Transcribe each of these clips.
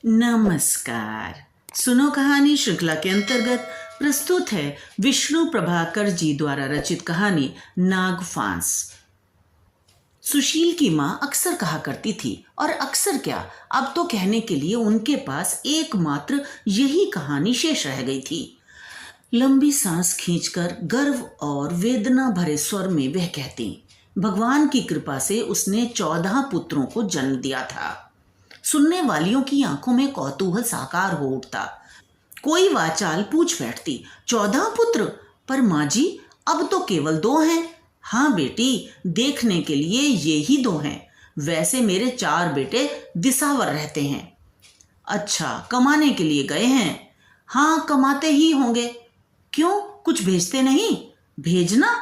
नमस्कार। सुनो कहानी श्रृंखला के अंतर्गत प्रस्तुत है विष्णु प्रभाकर जी द्वारा रचित कहानी नागफांस। सुशील की माँ अक्सर कहा करती थी, और अक्सर क्या, अब तो कहने के लिए उनके पास एकमात्र यही कहानी शेष रह गई थी। लंबी सांस खींचकर गर्व और वेदना भरे स्वर में वह कहती, भगवान की कृपा से उसने 14 पुत्रों को जन्म दिया था। सुनने वालियों की आंखों में कौतूहल साकार हो उठता। कोई वाचाल पूछ बैठती, 14 पुत्र? पर माँ जी, अब तो केवल 2 हैं। हाँ बेटी, देखने के लिए ये ही 2 हैं। वैसे मेरे 4 बेटे दिसावर रहते हैं। अच्छा, कमाने के लिए गए हैं? हाँ, कमाते ही होंगे। क्यों, कुछ भेजते नहीं? भेजना?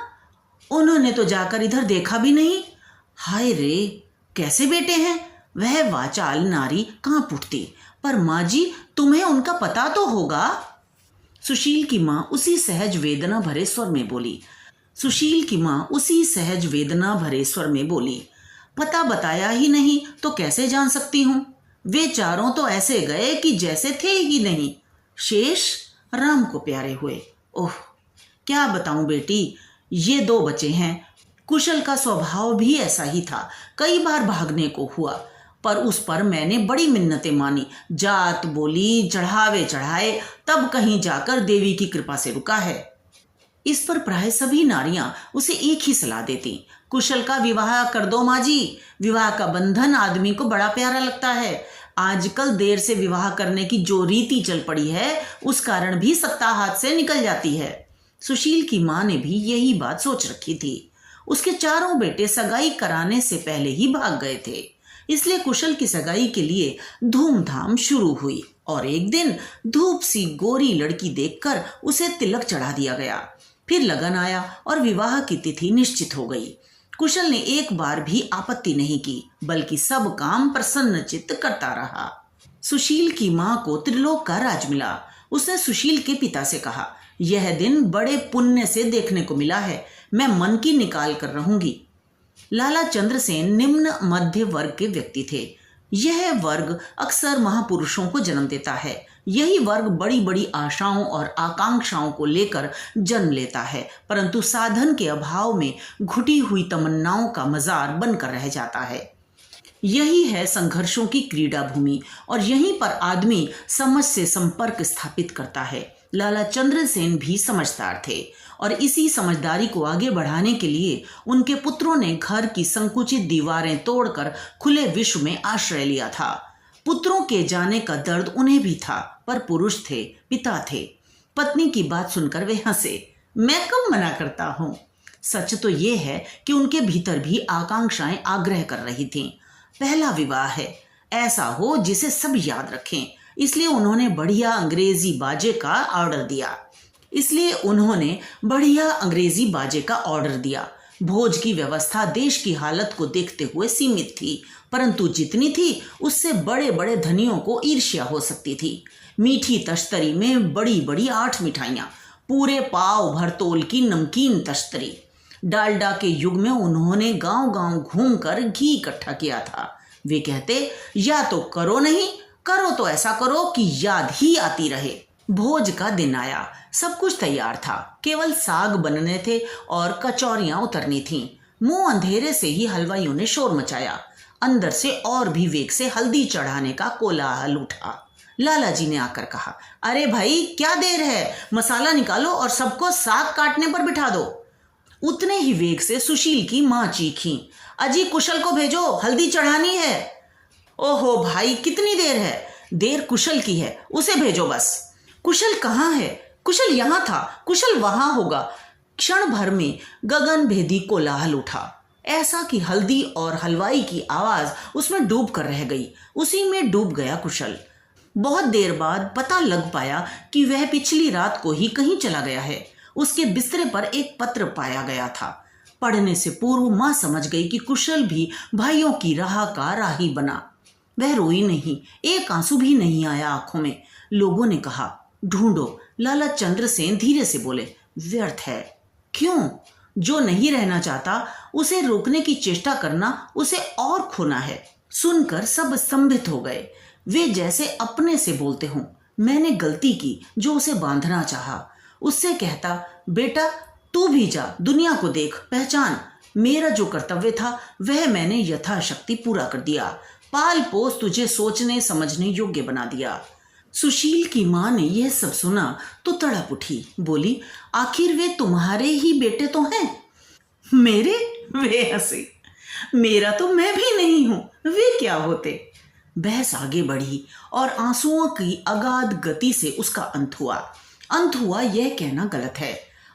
उन्होंने तो जाकर इधर देखा भी नहीं। हाय रे, कैसे बेटे हैं? वह वाचाल नारी कांप उठती। पर माँ जी, तुम्हें उनका पता तो होगा। सुशील की माँ उसी सहज वेदना भरे स्वर में बोली, पता बताया ही नहीं तो कैसे जान सकती हूँ? वे चारों तो ऐसे गए कि जैसे थे ही नहीं। शेष राम को प्यारे हुए। ओह, क्या बताऊं बेटी, ये 2 बचे हैं। कुशल का स्वभाव भी ऐसा ही था। कई बार भागने को हुआ, पर उस पर मैंने बड़ी मिन्नतें मानी, जात बोली, चढ़ावे चढ़ाए, तब कहीं जाकर देवी की कृपा से रुका है। इस पर प्राय सभी नारियां उसे एक ही सलाह देती, कुशल का विवाह कर दो माँ जी। विवाह का बंधन आदमी को बड़ा प्यारा लगता है। आजकल देर से विवाह करने की जो रीति चल पड़ी है, उस कारण भी सत्ता हाथ से निकल जाती है। सुशील की माँ ने भी यही बात सोच रखी थी। उसके 4 बेटे सगाई कराने से पहले ही भाग गए थे, इसलिए कुशल की सगाई के लिए धूमधाम शुरू हुई। और एक दिन धूप सी गोरी लड़की देखकर उसे तिलक चढ़ा दिया गया। फिर लगन आया और विवाह की तिथि निश्चित हो गई। कुशल ने एक बार भी आपत्ति नहीं की, बल्कि सब काम प्रसन्नचित्त करता रहा। सुशील की माँ को त्रिलोक का राज मिला। उसने सुशील के पिता से कहा, यह दिन बड़े पुण्य से देखने को मिला है, मैं मन की निकाल कर रहूंगी। लाला चंद्रसेन निम्न मध्य वर्ग के व्यक्ति थे। यह वर्ग अक्सर महापुरुषों को जन्म देता है। यही वर्ग बड़ी बड़ी आशाओं और आकांक्षाओं को लेकर जन्म लेता है, परंतु साधन के अभाव में घुटी हुई तमन्नाओं का मजार बनकर रह जाता है। यही है संघर्षों की क्रीड़ा भूमि, और यहीं पर आदमी समझ से संपर्क स्थापित करता है। लाला चंद्रसेन भी समझदार थे, और इसी समझदारी को आगे बढ़ाने के लिए उनके पुत्रों ने घर की संकुचित दीवारें तोड़कर खुले विश्व में आश्रय लिया था। पुत्रों के जाने का दर्द उन्हें भी था, पर पुरुष थे, पिता थे। पत्नी की बात सुनकर वे हंसे। मैं कब मना करता हूँ। सच तो ये है कि उनके भीतर भी आकांक्षाएं आग्रह कर रही थीं। पहला विवाह है, ऐसा हो जिसे सब याद रखें, इसलिए उन्होंने बढ़िया अंग्रेजी बाजे का ऑर्डर दिया। भोज की व्यवस्था देश की हालत को देखते हुए सीमित थी, परंतु जितनी थी उससे बड़े बड़े धनियों को ईर्ष्या हो सकती थी। मीठी तश्तरी में बड़ी बड़ी 8 मिठाइयाँ, पूरे पाव भर तोल की नमकीन तश्तरी। डालडा के युग में उन्होंने गांव गांव घूमकर घी इकट्ठा किया था। वे कहते, या तो करो, नहीं करो तो ऐसा करो कि याद ही आती रहे। भोज का दिन आया। सब कुछ तैयार था, केवल साग बनने थे और कचौरियां उतरनी थीं। मुंह अंधेरे से ही हलवाइयों ने शोर मचाया। अंदर से और भी वेग से हल्दी चढ़ाने का कोलाहल उठा। लाला जी ने आकर कहा, अरे भाई, क्या देर है, मसाला निकालो और सबको साग काटने पर बिठा दो। उतने ही वेग से सुशील की माँ चीखी, अजी कुशल को भेजो, हल्दी चढ़ानी है। ओहो भाई, कितनी देर है? देर कुशल की है, उसे भेजो बस। कुशल कहाँ है? कुशल यहाँ था, कुशल वहां होगा। क्षण भर में गगन भेदी कोलाहल उठा, ऐसा कि हल्दी और हलवाई की आवाज उसमें डूब कर रह गई। उसी में डूब गया कुशल। बहुत देर बाद पता लग पाया कि वह पिछली रात को ही कहीं चला गया है। उसके बिस्तरे पर एक पत्र पाया गया था। पढ़ने से पूर्व माँ समझ गई कि कुशल भी भाइयों की राह का राही बना। वह रोई नहीं, एक आंसू भी नहीं आया आंखों में। लोगों ने कहा, ढूंढो। लाला चंद्रसेन धीरे से बोले, व्यर्थ है। क्यों? जो नहीं रहना चाहता उसे रोकने की चेष्टा करना उसे और खोना है। सुनकर सब स्तंभित हो गए। वे जैसे अपने से बोलते हों। मैंने गलती की जो उसे बांधना चाहा। उससे कहता, बेटा तू भी जा, दुनिया को देख, पहचान। मेरा जो कर्तव्य था वह मैंने यथाशक्ति पूरा कर दिया। पाल पोस तुझे सोचने समझने योग्य बना दिया। सुशील की माँ ने यह सब सुना तो तड़प उठी। बोली, आखिर वे तुम्हारे ही बेटे तो हैं? मेरे? वे हंसे। मेरा तो मैं भी नहीं हूं, वे क्या होते? बहस आगे बढ़ी और आंसुओं की अगाध गति से उसका अंत हुआ। अंत हुआ यह कहना गलत है।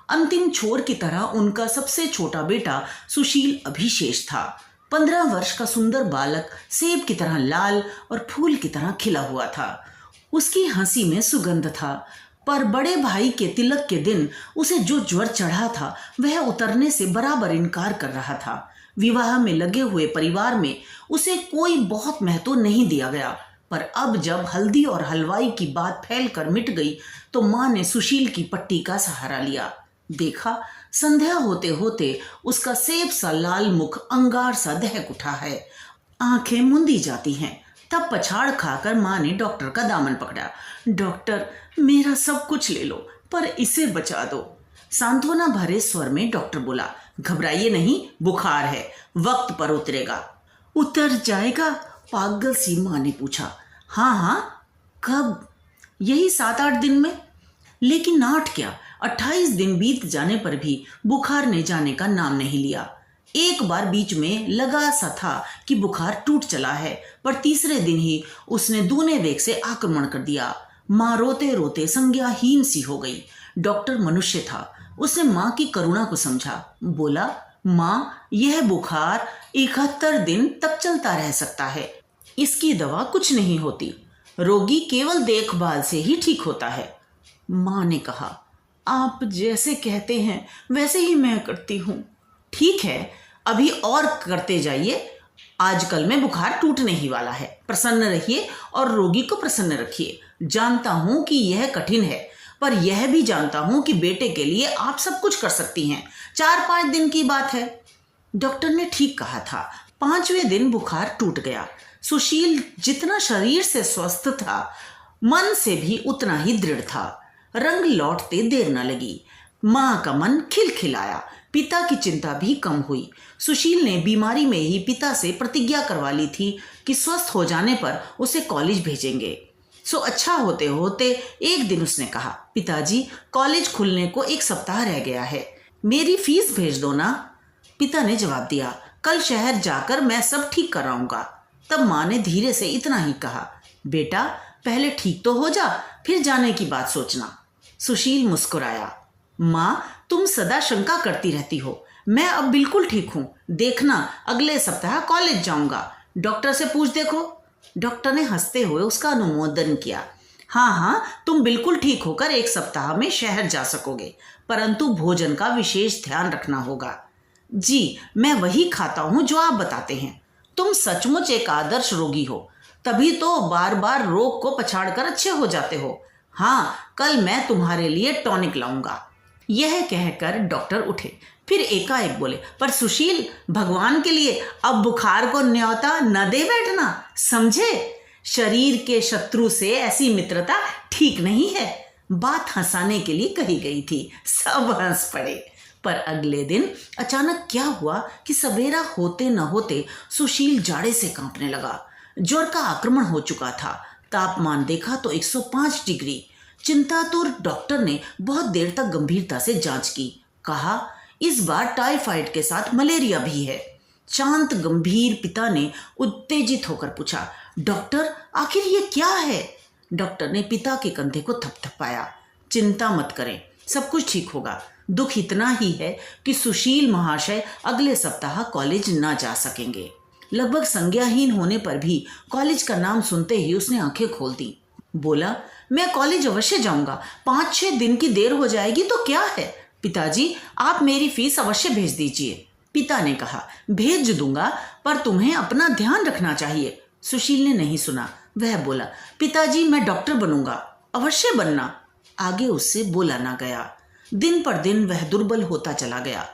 अंतिम छोर की तरह उनका सबसे छोटा बेटा सुशील अभिशेष था। 15 वर्ष का सुंदर बालक सेब की तरह लाल और फूल की तरह खिला हुआ था। उसकी हंसी में सुगंध था, पर बड़े भाई के तिलक के दिन उसे जो ज्वर चढ़ा था वह उतरने से बराबर इनकार कर रहा था। विवाह में लगे हुए परिवार में उसे कोई बहुत महत्व नहीं दिया गया, पर अब जब हल्दी और हलवाई की बात फैलकर मिट गई तो माँ ने सुशील की पट्टी का सहारा लिया। देखा, संध्या होते होते उसका सेब सा लाल मुख अंगार सा दहक उठा है, आंखें मुंदी जाती हैं। तब पछाड़ खाकर माँ ने डॉक्टर का दामन पकड़ा। डॉक्टर, मेरा सब कुछ ले लो, पर इसे बचा दो। सांत्वना भरे स्वर में डॉक्टर बोला, घबराइए नहीं, बुखार है, वक्त पर उतरेगा। उतर जाएगा? पागल सी माँ ने पूछा। हाँ हाँ, कब? यही 7-8 दिन में। लेकिन 8 क्या, 28 दिन बीत जाने पर भी बुखार ने जाने का नाम नहीं लिया। एक बार बीच में लगा सा था कि बुखार टूट चला है, पर तीसरे दिन ही उसने दूने वेग से आक्रमण कर दिया। माँ रोते रोते संज्ञाहीन सी हो गई। डॉक्टर मनुष्य था, उसने माँ की करुणा को समझा। बोला, माँ, यह बुखार 71 दिन तक चलता रह सकता है, इसकी दवा कुछ नहीं होती, रोगी केवल देखभाल से ही ठीक होता है। माँ ने कहा, आप जैसे कहते हैं वैसे ही मैं करती हूँ। ठीक है, अभी और करते जाइए, आजकल में बुखार टूटने ही वाला है। प्रसन्न रहिए और रोगी को प्रसन्न रखिए। जानता हूँ कि यह कठिन है, पर यह भी जानता हूँ कि बेटे के लिए आप सब कुछ कर सकती हैं। 4-5 दिन की बात है। डॉक्टर ने ठीक कहा था। 5वें दिन बुखार टूट गया। सुशील जितना शरीर से स्वस्थ था, मन से भी उतना ही दृढ़ था। रंग लौटते देर न लगी। माँ का मन खिलखिलाया। पिता की चिंता भी कम हुई। सुशील ने बीमारी में ही पिता से प्रतिज्ञा करवा ली थी कि स्वस्थ हो जाने पर उसे कॉलेज भेजेंगे। सो अच्छा होते होते एक दिन उसने कहा, पिताजी, कॉलेज खुलने को 1 सप्ताह रह गया है, मेरी फीस भेज दो ना। पिता ने जवाब दिया, कल शहर जाकर मैं सब ठीक कराऊंगा। तब माँ ने धीरे से इतना ही कहा, बेटा, पहले ठीक तो हो जा, फिर जाने की बात सोचना। सुशील मुस्कुराया। माँ, तुम सदा शंका करती रहती हो, मैं अब बिल्कुल ठीक हूँ। देखना, अगले सप्ताह कॉलेज जाऊंगा, डॉक्टर से पूछ देखो। डॉक्टर ने हंसते हुए उसका अनुमोदन किया। हाँ हाँ, तुम बिल्कुल ठीक होकर 1 सप्ताह में शहर जा सकोगे, परंतु भोजन का विशेष ध्यान रखना होगा। जी, मैं वही खाता हूँ जो आप बताते हैं। तुम सचमुच एक आदर्श रोगी हो, तभी तो बार बार रोग को पछाड़कर अच्छे हो जाते हो। हाँ, कल मैं तुम्हारे लिए टॉनिक लाऊंगा। यह कहकर डॉक्टर उठे, फिर एकाएक बोले, पर सुशील, भगवान के लिए अब बुखार को न्योता न दे बैठना, समझे? शरीर के शत्रु से ऐसी मित्रता ठीक नहीं है। बात हंसाने के लिए कही गई थी, सब हंस पड़े। पर अगले दिन अचानक क्या हुआ कि सवेरा होते न होते सुशील जाड़े से कांपने लगा। ज्वर का आक्रमण हो चुका था। तापमान देखा तो 105 डिग्री। चिंतातुर डॉक्टर ने बहुत देर तक गंभीरता से जांच की। कहा, इस बार टाइफाइड के साथ मलेरिया भी है। शांत गंभीर पिता ने उत्तेजित होकर पूछा, डॉक्टर, आखिर ये क्या है? डॉक्टर ने पिता के कंधे को थपथपाया। चिंता मत करें, सब कुछ ठीक होगा। दुख इतना ही है कि सुशील महाशय अगले सप्ताह कॉलेज ना जा सकेंगे। लगभग संज्ञाहीन होने पर भी कॉलेज का नाम सुनते ही उसने आंखें खोल दी। बोला, मैं कॉलेज अवश्य जाऊंगा, 5-6 दिन की देर हो जाएगी तो क्या है। पिताजी, आप मेरी फीस अवश्य भेज दीजिए। पिता ने कहा, भेज दूंगा, पर तुम्हें अपना ध्यान रखना चाहिए। सुशील ने नहीं सुना। वह बोला, पिताजी, मैं डॉक्टर बनूंगा। अवश्य बनना। आगे उससे बोला ना गया। दिन पर दिन वह दुर्बल होता चला गया।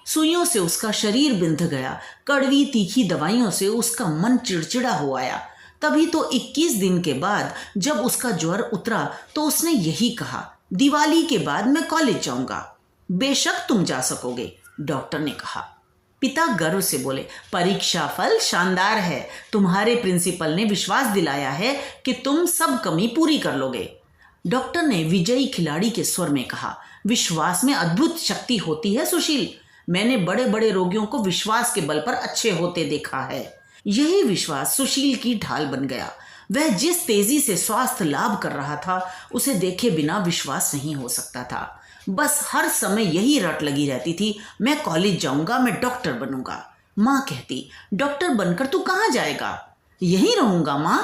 सुइयों से उसका शरीर बिंध गया। कड़वी तीखी दवाइयों से उसका मन चिड़चिड़ा हो आया। तभी तो 21 दिन के बाद जब उसका ज्वर उतरा तो उसने यही कहा, दिवाली के बाद मैं कॉलेज जाऊंगा। बेशक तुम जा सकोगे, डॉक्टर ने कहा। पिता गर्व से बोले, परीक्षा फल शानदार है। तुम्हारे प्रिंसिपल ने विश्वास दिलाया है कि तुम सब कमी पूरी कर लोगे। डॉक्टर ने विजयी खिलाड़ी के स्वर में कहा, विश्वास में अद्भुत शक्ति होती है सुशील। मैंने बड़े बड़े रोगियों को विश्वास के बल पर अच्छे होते देखा है। यही विश्वास सुशील की ढाल बन गया। वह जिस तेजी से स्वास्थ्य लाभ कर रहा था उसे देखे बिना विश्वास नहीं हो सकता था। बस हर समय यही रट लगी रहती थी, मैं कॉलेज जाऊंगा, मैं डॉक्टर बनूंगा। माँ कहती, डॉक्टर बनकर तू कहाँ जाएगा? यहीं रहूंगा माँ।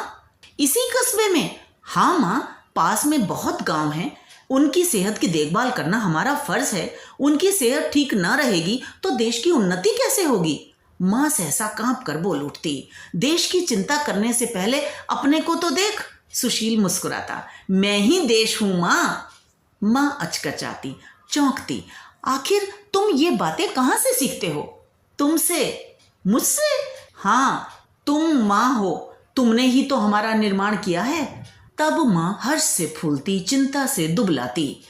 इसी कस्बे में? हाँ माँ, पास में बहुत गांव हैं। उनकी सेहत की देखभाल करना हमारा फर्ज है। उनकी सेहत ठीक न रहेगी तो देश की उन्नति कैसे होगी? माँ सहसा कांप कर बोल उठती, देश की चिंता करने से पहले अपने को तो देख। सुशील मुस्कुराता, मैं ही देश हूँ माँ। माँ अचकचाती, चौंकती, आखिर तुम ये बातें कहाँ से सीखते हो? तुमसे? मुझसे? हाँ, तुम माँ हो, तुमने ही तो हमारा निर्माण किया है। तब माँ हर्ष से फूलती, चिंता से दुबलाती।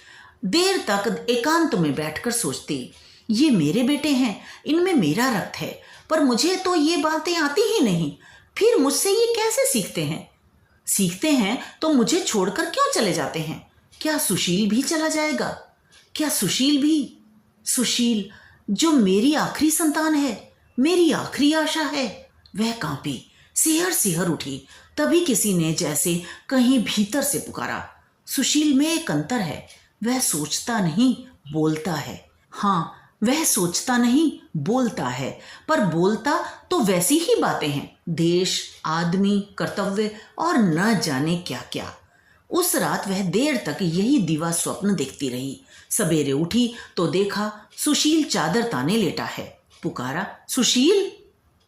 देर तक एकांत में बैठकर सोचती, ये मेरे बेटे हैं, इनमें मेरा रक्त है, पर मुझे तो ये बातें आती ही नहीं। फिर मुझसे ये कैसे सीखते हैं? सीखते हैं तो मुझे छोड़कर क्यों चले जाते हैं? क्या सुशील भी चला जाएगा? क्या सुशील भी? सुशील जो मेरी आखिरी संतान है, मेरी आखिरी आशा है। वह कांपी, सिहर सिहर उठी। तभी किसी ने जैसे कहीं भीतर से पुकारा, सुशील में एक अंतर है, वह सोचता नहीं बोलता है। हाँ, वह सोचता नहीं बोलता है, पर बोलता तो वैसी ही बातें हैं, देश, आदमी, कर्तव्य और न जाने क्या क्या। उस रात वह देर तक यही दीवा स्वप्न देखती रही। सवेरे उठी तो देखा सुशील चादर ताने लेटा है। पुकारा, सुशील।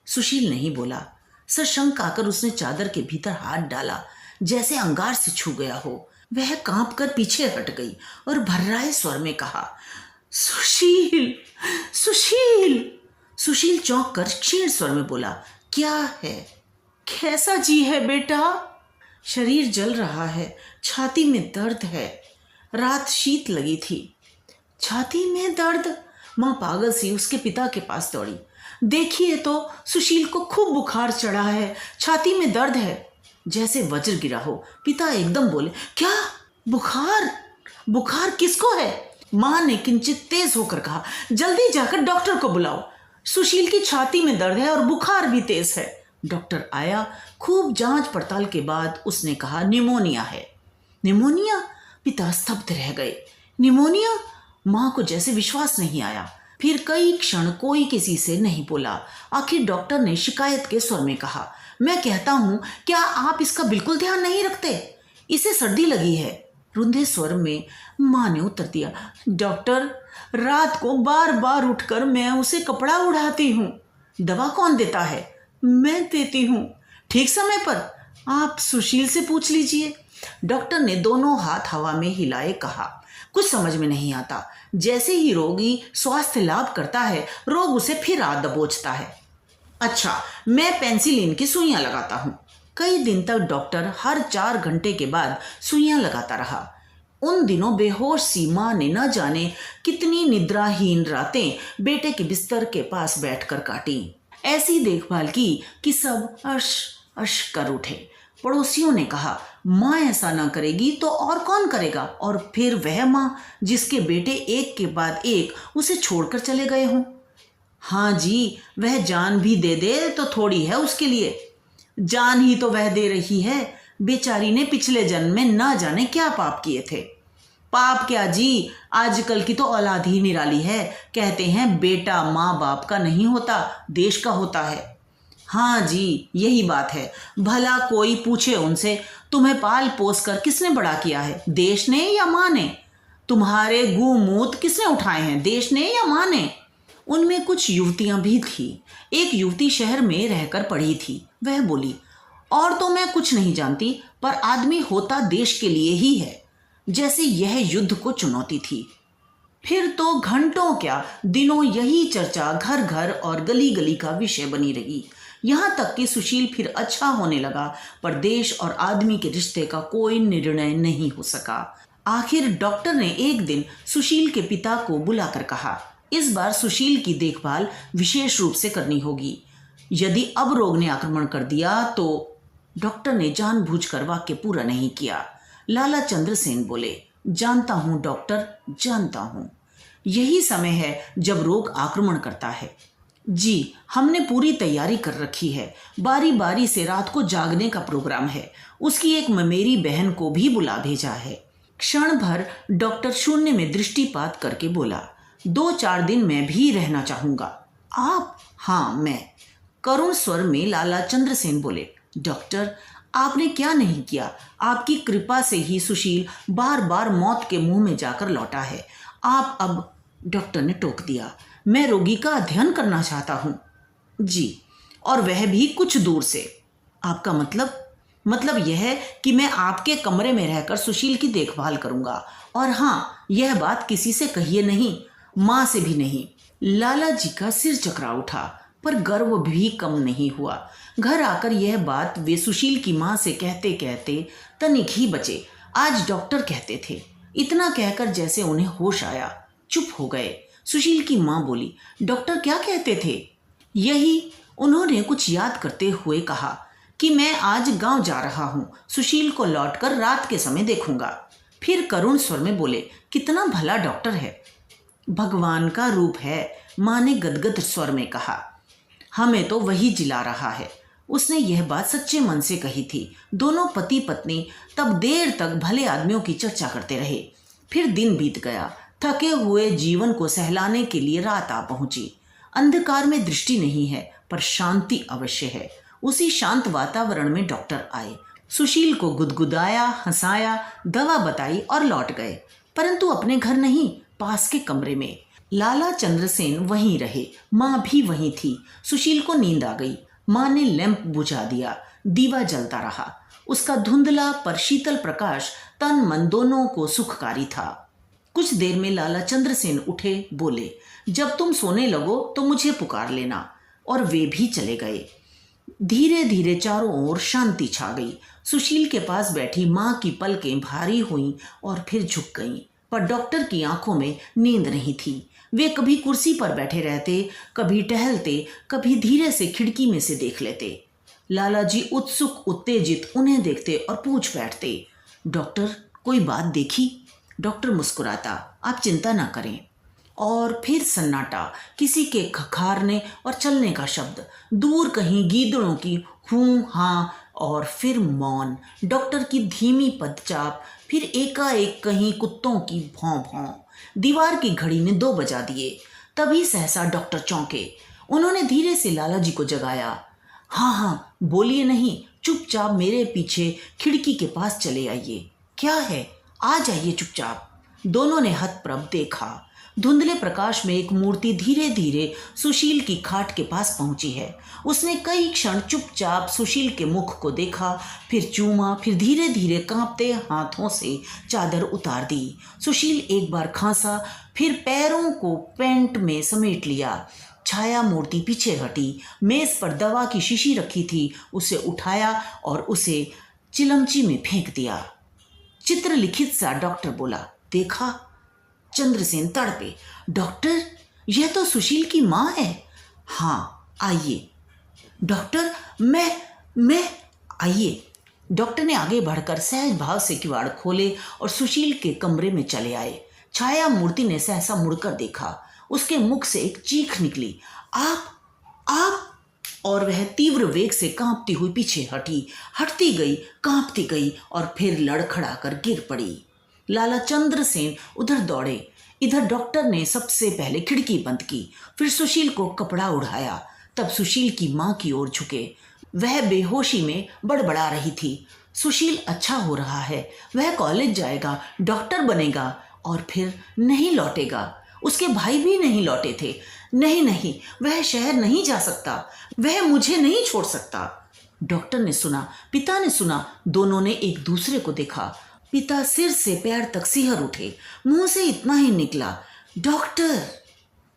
सुशील नहीं बोला। सशंक आकर उसने चादर के भीतर हाथ डाला, जैसे अंगार से छू गया हो। वह कांप कर पीछे हट गई और भर्राए स्वर में कहा, सुशील, सुशील। सुशील चौंक कर क्षीण स्वर में बोला, क्या है? कैसा जी है बेटा? शरीर जल रहा है, छाती में दर्द है। रात शीत लगी थी। छाती में दर्द? माँ पागल सी उसके पिता के पास दौड़ी। देखिए तो, सुशील को खूब बुखार चढ़ा है, छाती में दर्द है। जैसे वज्र गिरा हो, पिता एकदम बोले, क्या? बुखार? बुखार किसको है? माँ ने किंचित तेज होकर कहा, जल्दी जाकर डॉक्टर को बुलाओ। सुशील की छाती में दर्द है और बुखार भी तेज है। डॉक्टर आया। खूब जांच पड़ताल के बाद उसने कहा, निमोनिया है। निमोनिया? पिता स्तब्ध रह गए। निमोनिया? माँ को जैसे विश्वास नहीं आया। फिर कई क्षण कोई किसी से नहीं बोला। आखिर डॉक्टर ने शिकायत के स्वर में कहा, मैं कहता हूँ, क्या आप इसका बिल्कुल ध्यान नहीं रखते? इसे सर्दी लगी है। रुंधे स्वर में माँ ने उत्तर दिया, डॉक्टर, रात को बार बार उठकर मैं उसे कपड़ा उड़ाती हूँ। दवा कौन देता है? मैं देती हूँ, ठीक समय पर। आप सुशील से पूछ लीजिए। डॉक्टर ने दोनों हाथ हवा में हिलाए कहा, कुछ समझ में नहीं आता। जैसे ही रोगी स्वास्थ्य लाभ करता है, रोग उसे फिर आ दबोचता है। अच्छा, मैं पेंसिलिन की सुइयां लगाता हूँ। कई दिन तक डॉक्टर हर 4 घंटे के बाद सुइयां लगाता रहा। उन दिनों बेहोश सी माँ ने न जाने कितनी निद्राहीन रातें बेटे के बिस्तर के पास बैठकर काटी। ऐसी देखभाल की कि सब अश अश कर उठे। पड़ोसियों ने कहा, माँ ऐसा ना करेगी तो और कौन करेगा? और फिर वह माँ जिसके बेटे एक के बाद एक उसे छोड़कर चले गए हों। हाँ जी, वह जान भी दे दे तो थोड़ी है उसके लिए। जान ही तो वह दे रही है। बेचारी ने पिछले जन्म में ना जाने क्या पाप किए थे। पाप क्या जी, आजकल की तो औलाद ही निराली है। कहते हैं बेटा माँ बाप का नहीं होता, देश का होता है। हाँ जी, यही बात है। भला कोई पूछे उनसे, तुम्हें पाल पोस कर किसने बड़ा किया है, देश ने या माँ ने? तुम्हारे गूमूत किसने उठाए हैं, देश ने या माँ ने? उनमें कुछ युवतियां भी थी। एक युवती शहर में रहकर पढ़ी थी। वह बोली, और तो मैं कुछ नहीं जानती, पर आदमी होता देश के लिए ही है, जैसे यह युद्ध को चुनौती थी। फिर तो घंटों क्या दिनों यही चर्चा घर घर और गली गली का विषय बनी रही। यहाँ तक कि सुशील फिर अच्छा होने लगा, पर देश और आदमी के रिश्ते का कोई निर्णय नहीं हो सका। आखिर डॉक्टर ने एक दिन सुशील के पिता को बुलाकर कहा, इस बार सुशील की देखभाल विशेष रूप से करनी होगी। यदि अब रोग ने आक्रमण कर दिया तो। डॉक्टर ने जानबूझकर वाक्य पूरा नहीं किया। लाला चंद्रसेन बोले, जानता हूं डॉक्टर, जानता हूं। यही समय है जब रोग आक्रमण करता है। जी, हमने पूरी तैयारी कर रखी है। बारी बारी से रात को जागने का प्रोग्राम है। उसकी एक ममेरी बहन को भी बुला भेजा है। क्षण भर डॉक्टर शून्य में दृष्टिपात करके बोला, 2-4 दिन मैं भी रहना चाहूंगा। आप? हाँ, मैं। करुण स्वर में लाला चंद्रसेन बोले, डॉक्टर, आपने क्या नहीं किया। आपकी कृपा से ही सुशील बार बार मौत के मुंह में जाकर लौटा है। आप अब। डॉक्टर ने टोक दिया, मैं रोगी का अध्ययन करना चाहता हूं। जी, और वह भी कुछ दूर से। आपका मतलब यह है कि मैं आपके कमरे में रहकर सुशील की देखभाल करूंगा। और हाँ, यह बात किसी से कहिए नहीं, माँ से भी नहीं। लाला जी का सिर चकरा उठा, पर गर्व भी कम नहीं हुआ। घर आकर यह बात वे सुशील की माँ से कहते कहते तनिक ही बचे। आज डॉक्टर कहते थे। इतना कहकर जैसे उन्हें होश आया, चुप हो गए। सुशील की माँ बोली, डॉक्टर क्या कहते थे? यही, उन्होंने कुछ याद करते हुए कहा कि मैं आज गांव जा रहा हूँ, सुशील को लौटकर रात के समय देखूंगा। फिर करुण स्वर में बोले, कितना भला डॉक्टर है। भगवान का रूप है, माँ ने गदगद स्वर में कहा। हमें तो वही जिला रहा है। उसने यह बात सच्चे मन से कही थी। दोनों पति पत्नी तब देर तक भले आदमियों की चर्चा करते रहे। फिर दिन बीत गया। थके हुए जीवन को सहलाने के लिए रात आ पहुंची। अंधकार में दृष्टि नहीं है, पर शांति अवश्य है। उसी शांत वातावरण में डॉक्टर आए। सुशील को गुदगुदाया, हंसाया, दवा बताई और लौट गए, परंतु अपने घर नहीं, पास के कमरे में। लाला चंद्रसेन वहीं रहे, माँ भी वहीं थी। सुशील को नींद आ गई। माँ ने लैंप बुझा दिया। दीवा जलता रहा। उसका धुंधला पर शीतल प्रकाश तन मन दोनों को सुखकारी था। कुछ देर में लाला चंद्रसेन उठे, बोले, जब तुम सोने लगो तो मुझे पुकार लेना। और वे भी चले गए। धीरे धीरे चारों ओर शांति छा गई। सुशील के पास बैठी माँ की पलकें भारी हुईं और फिर झुक गईं, पर डॉक्टर की आंखों में नींद नहीं थी। वे कभी कुर्सी पर बैठे रहते, कभी टहलते, कभी धीरे से खिड़की में से देख लेते। लाला जी उत्सुक उत्तेजित उन्हें देखते और पूछ बैठते, डॉक्टर कोई बात देखी? डॉक्टर मुस्कुराता, आप चिंता ना करें। और फिर सन्नाटा, किसी के खखारने और चलने का शब्द, दूर कहीं गीदड़ों की हूं हाँ, और फिर मौन। डॉक्टर की धीमी पदचाप, फिर एकाएक कहीं कुत्तों की भौं भौं। दीवार की घड़ी ने 2 बजा दिए। तभी सहसा डॉक्टर चौंके। उन्होंने धीरे से लाला जी को जगाया। हाँ, बोलिए नहीं, चुपचाप मेरे पीछे खिड़की के पास चले आइए। क्या है? आ जाइए चुपचाप। दोनों ने हतप्रभ देखा। धुंधले प्रकाश में एक मूर्ति धीरे धीरे सुशील की खाट के पास पहुंची है। उसने कई क्षण चुपचाप सुशील के मुख को देखा, फिर चूमा, फिर धीरे धीरे कांपते हाथों से चादर उतार दी। सुशील एक बार खांसा, फिर पैरों को पैंट में समेट लिया। छाया मूर्ति पीछे हटी। मेज पर दवा की शीशी रखी थी, उसे उठाया और उसे चिलमची में फेंक दिया। चित्र लिखित सा डॉक्टर बोला, देखा? चंद्रसेन तड़पे, डॉक्टर, यह तो सुशील की माँ है। हाँ, आइए। डॉक्टर, मैं आइए। डॉक्टर ने आगे बढ़कर सहज भाव से किवाड़ खोले और सुशील के कमरे में चले आए। छाया मूर्ति ने सहसा मुड़कर देखा। उसके मुख से एक चीख निकली, आप। और वह तीव्र वेग से कांपती हुई पीछे हटती गई, कांपती गई और फिर लड़खड़ाकर गिर पड़ी। लाला चंद्रसेन उधर दौड़े। इधर डॉक्टर ने सबसे पहले खिड़की बंद की, फिर सुशील को कपड़ा उड़ाया। तब सुशील की माँ की ओर झुके। वह बेहोशी में बड़बड़ा रही थी, सुशील अच्छा हो रहा है, वह कॉलेज जाएगा, डॉक्टर बनेगा और फिर नहीं लौटेगा। उसके भाई भी नहीं लौटे थे। नहीं, वह शहर नहीं जा सकता, वह मुझे नहीं छोड़ सकता। डॉक्टर ने सुना, पिता ने सुना। दोनों ने एक दूसरे को देखा। पिता सिर से पैर तक सिहर उठे। मुंह से इतना ही निकला, डॉक्टर।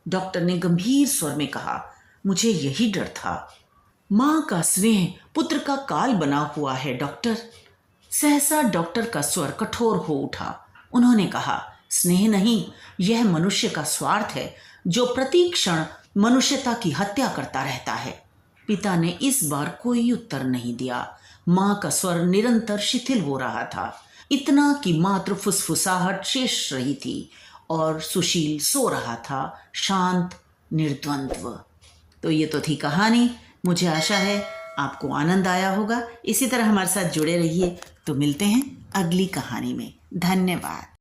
डॉक्टर ने गंभीर स्वर में कहा, मुझे यही डर था। माँ का स्नेह पुत्र का काल बना हुआ है डॉक्टर। सहसा डॉक्टर का स्वर कठोर हो उठा। उन्होंने कहा, स्नेह नहीं, यह मनुष्य का स्वार्थ है जो प्रति क्षण मनुष्यता की हत्या करता रहता है। पिता ने इस बार कोई उत्तर नहीं दिया। माँ का स्वर निरंतर शिथिल हो रहा था, इतना कि मात्र फुसफुसाहट शेष रही थी और सुशील सो रहा था, शांत, निर्द्वंद्व। तो ये तो थी कहानी। मुझे आशा है आपको आनंद आया होगा। इसी तरह हमारे साथ जुड़े रहिए। तो मिलते हैं अगली कहानी में। धन्यवाद।